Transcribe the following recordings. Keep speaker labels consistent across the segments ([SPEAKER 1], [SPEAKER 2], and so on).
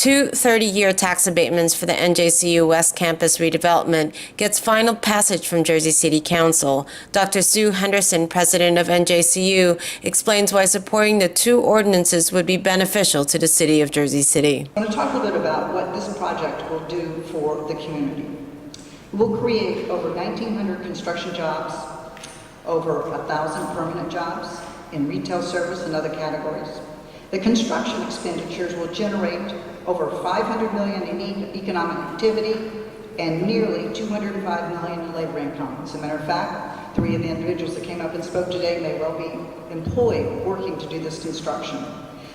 [SPEAKER 1] two 30-year tax abatements for the NJCU West Campus redevelopment gets final passage from Jersey City Council. Dr. Sue Henderson, president of NJCU, explains why supporting the two ordinances would be beneficial to the city of Jersey City.
[SPEAKER 2] I want to talk a little bit about what this project will do for the community. We'll create over 1,900 construction jobs, over 1,000 permanent jobs in retail service and other categories. The construction expenditures will generate over $500 million in economic activity and nearly $205 million in labor income. As a matter of fact, 3 of the individuals that came up and spoke today may well be employed working to do this construction.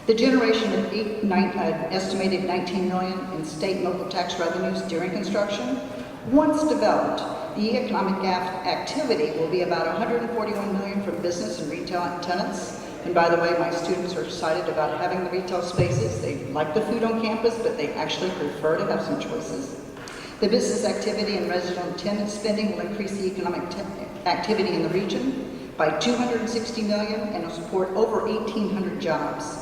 [SPEAKER 2] The generation of estimated $19 million in state and local tax revenues during construction, once developed, the economic activity will be about $141 million from business and retail tenants. And by the way, my students are excited about having the retail spaces. They like the food on campus, but they actually prefer to have some choices. The business activity and residential tenant spending will increase the economic activity in the region by $260 million and will support over 1,800 jobs,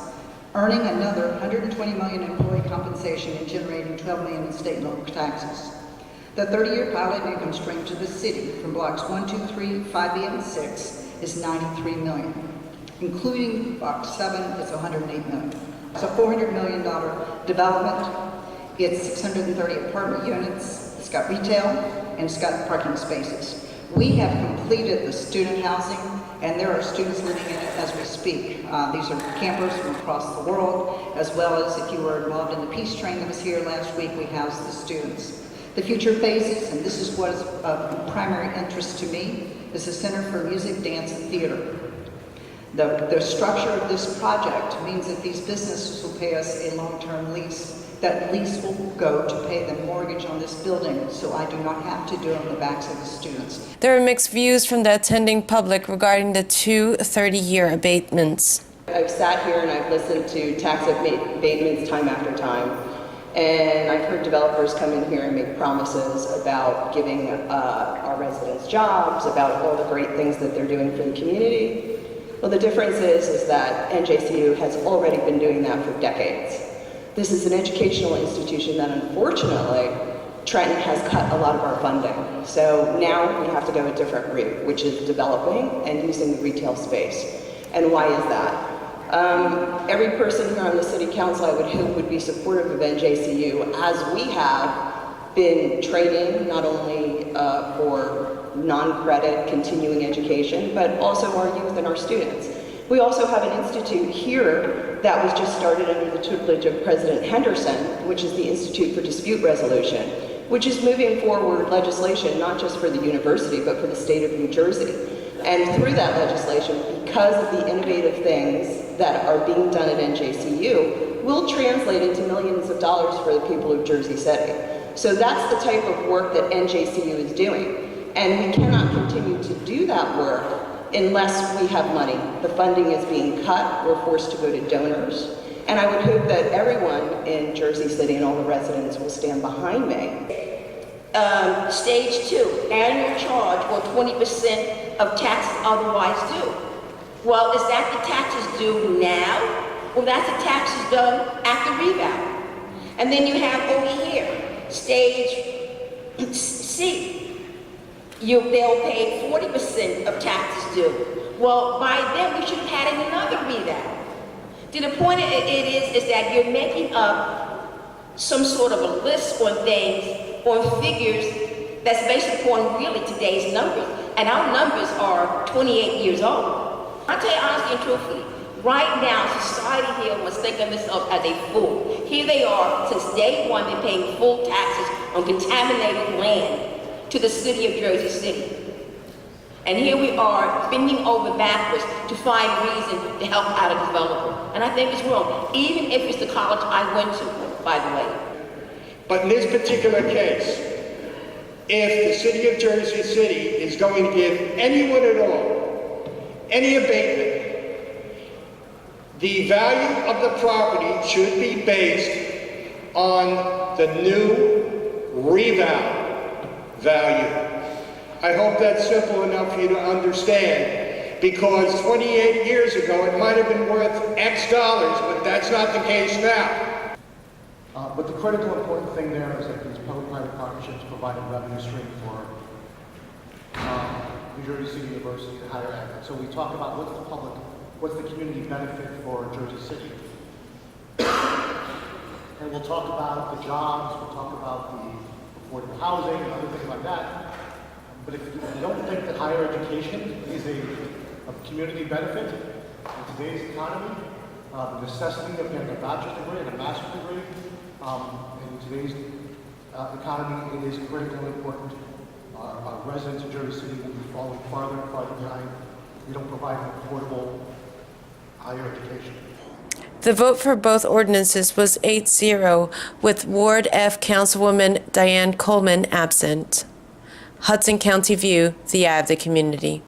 [SPEAKER 2] earning another $120 million in employee compensation and generating $12 million in state and local taxes. The 30-year pilot income stream to the city from blocks 1, 2, 3, 5B, and 6 is $93 million. Including Box 7 is $108 million. It's a $400 million development. It's 630 apartment units. It's got retail and it's got parking spaces. We have completed the student housing and there are students living in it as we speak. These are campers from across the world, as well as if you were involved in the peace train that was here last week, we housed the students. The future phases, and this is what is of primary interest to me, is the Center for Music, Dance, and Theater. The structure of this project means that these businesses will pay us a long-term lease. That lease will go to pay the mortgage on this building, so I do not have to do it on the backs of the students.
[SPEAKER 1] There are mixed views from the attending public regarding the two 30-year abatements.
[SPEAKER 3] I've sat here and I've listened to tax abatements time after time, and I've heard developers come in here and make promises about giving our residents jobs, about all the great things that they're doing for the community. Well, the difference is that NJCU has already been doing that for decades. This is an educational institution that unfortunately Trenton has cut a lot of our funding. So now we have to go a different route, which is developing and using the retail space. And why is that? Every person here on the City Council, I would hope, would be supportive of NJCU, as we have been training not only for non-credit continuing education, but also our youth and our students. We also have an institute here that was just started under the tutelage of President Henderson, which is the Institute for Dispute Resolution, which is moving forward legislation not just for the university, but for the state of New Jersey. And through that legislation, because of the innovative things that are being done at NJCU, will translate into millions of dollars for the people of Jersey City. So that's the type of work that NJCU is doing. And we cannot continue to do that work unless we have money. The funding is being cut. We're forced to go to donors. And I would hope that everyone in Jersey City and all the residents will stand behind me.
[SPEAKER 4] Stage 2, annual charge or 20% of taxes otherwise due. Well, is that the taxes due now? Or that's the taxes done after revale? And then you have over here, stage C. They'll pay 40% of taxes due. Well, by then we should have had another revale. The point of it is that you're making up some sort of a list on things, on figures that's based upon really today's numbers. And our numbers are 28 years old. I'll tell you honestly and truthfully, right now society here was thinking this up as a fool. Here they are, since day one, they're paying full taxes on contaminated land to the city of Jersey City. And here we are bending over backwards to find reason to help out a developer. And I think it's wrong, even if it's the college I went to, by the way.
[SPEAKER 5] But in this particular case, if the city of Jersey City is going to give anyone at all any abatement, the value of the property should be based on the new reval value. I hope that's simple enough for you to understand, because 28 years ago it might have been worth X dollars, but that's not the case now.
[SPEAKER 6] But the critical important thing there is that these public-private partnerships provide a revenue stream for New Jersey City University and higher ed. So we talk about what's the community benefit for Jersey City. And we'll talk about the jobs, we'll talk about the affordable housing and other things like that. But if you don't think that higher education is a community benefit in today's economy, the necessity of getting a bachelor's degree and a master's degree, in today's economy, it is critically important. Our residents in Jersey City will be falling farther and farther behind if we don't provide an affordable higher education.
[SPEAKER 1] The vote for both ordinances was 8-0, with Ward F Councilwoman Diane Coleman absent. Hudson County View, the eye of the community.